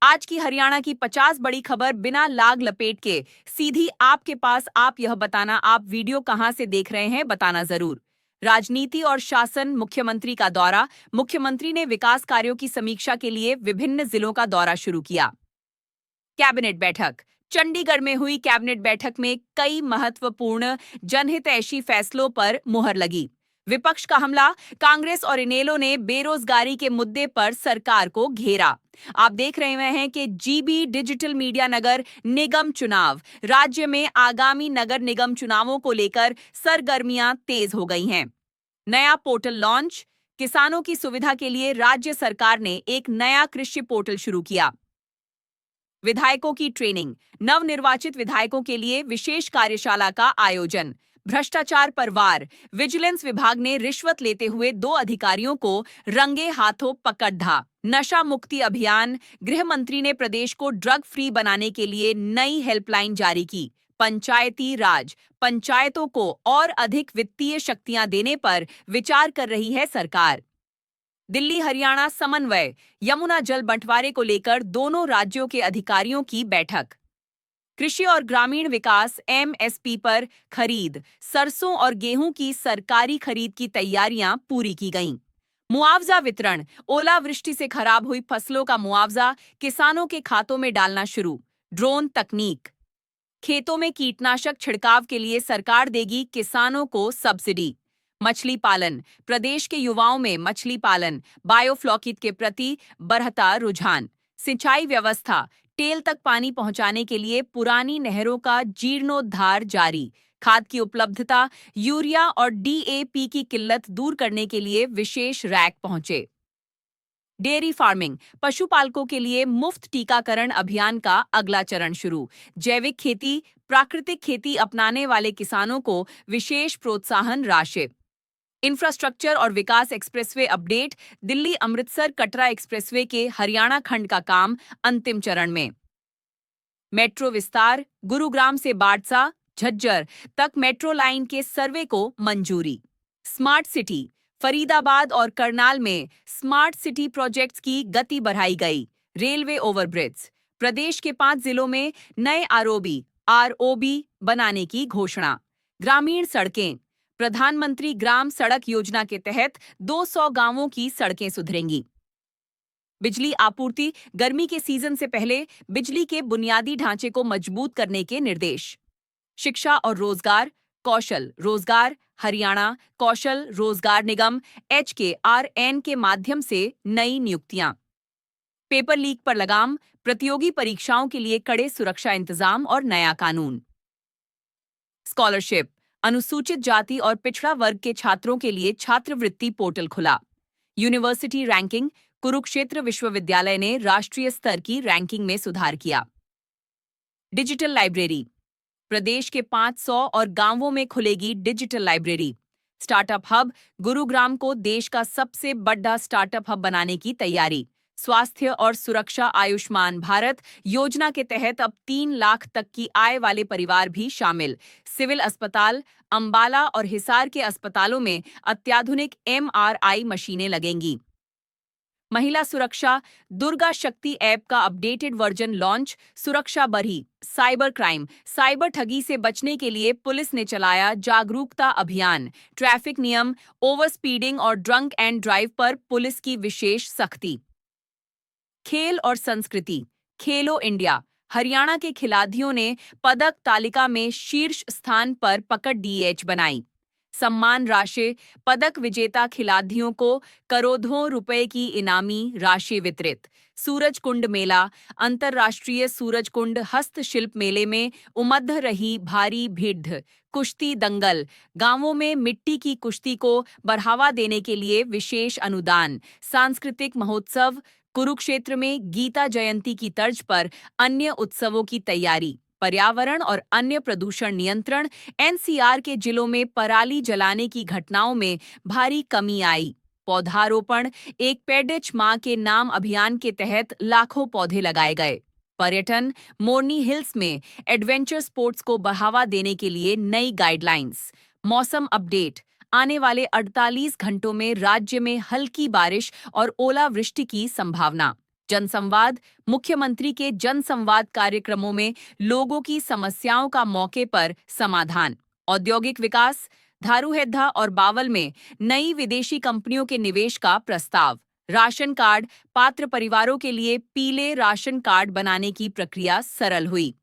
आज की हरियाणा की 50 बड़ी खबर बिना लाग लपेट के सीधी आपके पास। आप यह बताना, आप वीडियो कहां से देख रहे हैं, बताना जरूर। राजनीति और शासन, मुख्यमंत्री का दौरा। मुख्यमंत्री ने विकास कार्यों की समीक्षा के लिए विभिन्न जिलों का दौरा शुरू किया। कैबिनेट बैठक। चंडीगढ़ में हुई कैबिनेट बैठक में कई महत्वपूर्ण जनहितैषी फैसलों पर मुहर लगी। विपक्ष का हमला। कांग्रेस और इनेलो ने बेरोजगारी के मुद्दे पर सरकार को घेरा। आप देख रहे हैं कि जीबी डिजिटल मीडिया नगर निगम चुनाव। राज्य में आगामी नगर निगम चुनावों को लेकर सरगर्मियां तेज हो गई हैं। नया पोर्टल लॉन्च। किसानों की सुविधा के लिए राज्य सरकार ने एक नया कृषि पोर्टल शुरू किया। विधायकों की ट्रेनिंग। नवनिर्वाचित विधायकों के लिए विशेष कार्यशाला का आयोजन। भ्रष्टाचार पर वार। विजिलेंस विभाग ने रिश्वत लेते हुए 2 अधिकारियों को रंगे हाथों पकड़ा। नशा मुक्ति अभियान। गृह मंत्री ने प्रदेश को ड्रग फ्री बनाने के लिए नई हेल्पलाइन जारी की। पंचायती राज। पंचायतों को और अधिक वित्तीय शक्तियां देने पर विचार कर रही है सरकार। दिल्ली हरियाणा समन्वय। यमुना जल बंटवारे को लेकर दोनों राज्यों के अधिकारियों की बैठक। कृषि और ग्रामीण विकास एमएसपी पर खरीद। सरसों और गेहूं की सरकारी खरीद की तैयारियां पूरी की गईं। मुआवजा वितरण। ओलावृष्टि से खराब हुई फसलों का मुआवजा किसानों के खातों में डालना शुरू। ड्रोन तकनीक। खेतों में कीटनाशक छिड़काव के लिए सरकार देगी किसानों को सब्सिडी। मछली पालन। प्रदेश के युवाओं में मछली पालन, बायोफ्लॉकिट के प्रति बढ़ता रुझान। सिंचाई व्यवस्था। टेल तक पानी पहुंचाने के लिए पुरानी नहरों का जीर्णोद्धार जारी। खाद की उपलब्धता। यूरिया और डीएपी की किल्लत दूर करने के लिए विशेष रैक पहुंचे। Dairy farming. पशुपालकों के लिए मुफ्त टीकाकरण अभियान का अगला चरण शुरू। जैविक खेती, प्राकृतिक खेती अपनाने वाले किसानों को विशेष प्रोत्साहन राशि। इंफ्रास्ट्रक्चर और विकास expressway update. Delhi Amritsar Katra expressway के हरियाणा खंड का काम अंतिम चरण में। मेट्रो विस्तार। गुरुग्राम से बाड़सा, झज्जर तक मेट्रो लाइन के सर्वे को मंजूरी। Smart city. फरीदाबाद और करनाल में स्मार्ट सिटी प्रोजेक्ट्स की गति बढ़ाई गई। Railway overbridge. प्रदेश के 5 जिलों में नए आरओबी बनाने की घोषणा। ग्रामीण सड़कें। प्रधानमंत्री ग्राम सड़क योजना के तहत 200 गांवों की सड़कें सुधरेंगी। बिजली आपूर्ति। गर्मी के सीजन से पहले बिजली के बुनियादी ढांचे को मजबूत करने के निर्देश। शिक्षा और रोजगार। कौशल रोजगार। हरियाणा कौशल रोजगार निगम HKRN के माध्यम से नई नियुक्तियां। पेपर लीक पर लगाम। प्रतियोगी परीक्षाओं के लिए कड़े सुरक्षा इंतजाम और नया कानून। स्कॉलरशिप। अनुसूचित जाति और पिछड़ा वर्ग के छात्रों के लिए छात्रवृत्ति पोर्टल खुला। University ranking. कुरुक्षेत्र विश्वविद्यालय ने राष्ट्रीय स्तर की रैंकिंग में सुधार किया। Digital library. प्रदेश के 500 और गांवों में खुलेगी digital library. Startup hub. Gurugram को देश का सबसे बड़ा स्टार्टअप हब बनाने की तैयारी। स्वास्थ्य और सुरक्षा। आयुष्मान भारत योजना के तहत अब 3 लाख तक की आय वाले परिवार भी शामिल। सिविल अस्पताल। अंबाला और हिसार के अस्पतालों में अत्याधुनिक MRI मशीनें लगेंगी। महिला सुरक्षा। दुर्गा शक्ति ऐप का अपडेटेड वर्जन लॉन्च। सुरक्षा बढ़ी। Cyber crime. साइबर ठगी से बचने के लिए पुलिस ने चलाया जागरूकता अभियान। ट्रैफिक नियम, ओवर स्पीडिंग और ड्रंक एंड ड्राइव पर पुलिस की विशेष सख्ती। खेल और संस्कृति। खेलो इंडिया। हरियाणा के खिलाड़ियों ने पदक तालिका में शीर्ष स्थान पर पकड़ DH बनाई। सम्मान राशि। पदक विजेता खिलाड़ियों को करोड़ों रुपए की इनामी राशि वितरित। सूरज कुंड मेला। अंतर्राष्ट्रीय सूरज कुंड हस्तशिल्प मेले में उमड़ रही भारी भीड़। कुश्ती दंगल। गांवों में मिट्टी की कुश्ती को बढ़ावा देने के लिए विशेष अनुदान। सांस्कृतिक महोत्सव। कुरुक्षेत्र में गीता जयंती की तर्ज पर अन्य उत्सवों की तैयारी। पर्यावरण और अन्य प्रदूषण नियंत्रण। NCR के जिलों में पराली जलाने की घटनाओं में भारी कमी आई। पौधारोपण। एक पेड़ मां के नाम अभियान के तहत लाखों पौधे लगाए गए। पर्यटन। मोरनी हिल्स में एडवेंचर स्पोर्ट्स को बढ़ावा देने के लिए नई गाइडलाइंस। मौसम अपडेट। आने वाले 48 घंटों में राज्य में हल्की बारिश और ओलावृष्टि की संभावना। जनसंवाद, मुख्यमंत्री के जनसंवाद कार्यक्रमों में लोगों की समस्याओं का मौके पर समाधान। औद्योगिक विकास, धारूहेद्धा और बावल में नई विदेशी कंपनियों के निवेश का प्रस्ताव। राशन कार्ड, पात्र परिवारों के लिए पीले राशन कार्ड बनाने की प्रक्रिया सरल हुई।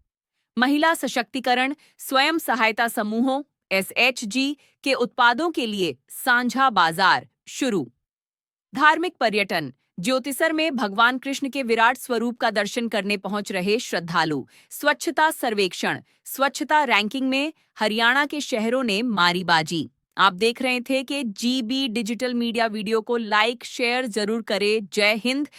महिला सशक्तिकरण, स्वयं सहायता समूहों एसएचजी के उत्पादों के लिए साझा बाजार शुरू। धार्मिक पर्यटन, ज्योतिसर में भगवान कृष्ण के विराट स्वरूप का दर्शन करने पहुंच रहे श्रद्धालु। स्वच्छता सर्वेक्षण, स्वच्छता रैंकिंग में हरियाणा के शहरों ने मारी बाजी। आप देख रहे थे कि जीबी डिजिटल मीडिया वीडियो को लाइक शेयर जरूर करें। जय हिंद,